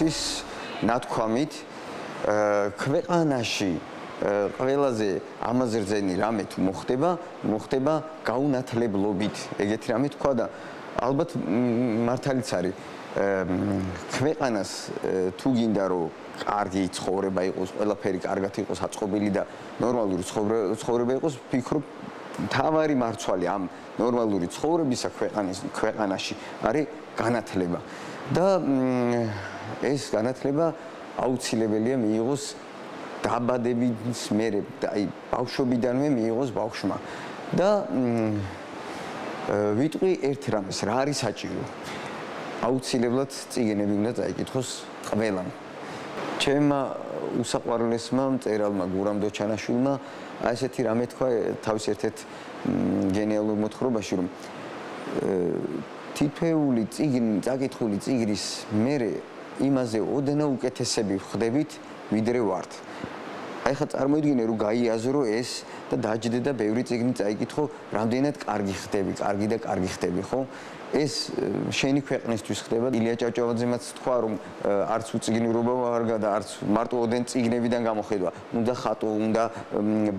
კაცის ნათქვამით ქვეყანაში ყველაზე ამაზე რძენი რამე თუ მოხდება გაუნათლებლობით. ეგეთი რამე თქვა და ალბათ მართალიც არის ქვეყანას თუ გინდა რომ კარგი ცხოვრება იყოს, ყველაფერი კარგად იყოს აწყობილი და ნორმალური ცხოვრება იყოს, ვფიქრობ მთავარი მარცვალი ამ ნორმალური ცხოვრებისა ქვეყანაში არის განათლება. და ეს განათლება აუცილებელია მიიღოს დაბადების მერე, აი ბავშვობიდანვე მიიღოს ბავშვმა. და ვიტყვი ერთ რამეს, რა არის საჭირო? აუცილებლად წიგნები უნდა წაიკითხოს ყველამ. ჩემმა უსაყვარლესმა მწერალმა გურამ დოჩანაშვილმა ასეთი რამე თქვა თავის ერთ-ერთ გენიალურ მოთხრობაში, რომ თითოეული წაკითხული წიგნის მერე იმაზე ოდნავ უკეთესები ვხდებით, ვიდრე ვართ. აი ხა წარმოიდგინე რომ გაიაზრო ეს და დაჯდე და ბევრი წიგნი წაიკითხო, რამდენად კარგი ხდები, ხო? ეს შენი ქვეყნისთვის ხდება. ილია ჭავჭავაძემაც თქვა, რომ არც უწიგნურობა არ გადა, არც მარტო ოდენ წიგნებიდან გამოხედვა. უნდა ხატო, უნდა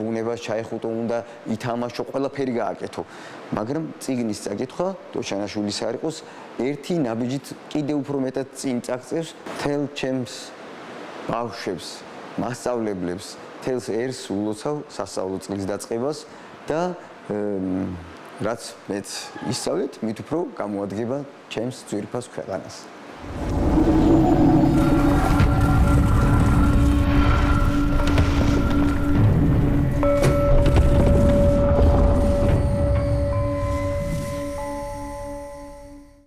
ბუნებას ჩაეხუტო, უნდა ითამაშო, ყველაფერი გააკეთო. მაგრამ წიგნის წაკითხვა დოჩანაშვილის არ იყოს, ერთი ნაბიჯით კიდევ უფრო მეტად წინ წაგწევს თელ ჩემს ბავშვებს, მასწავლებლებს, თელს ერს ულოცავ სასწავლო წლის დაწყებას და რაც მეც ისწავლეთ, მით უფრო გამოადგება ჩემს ძვირფას ქვეყანას.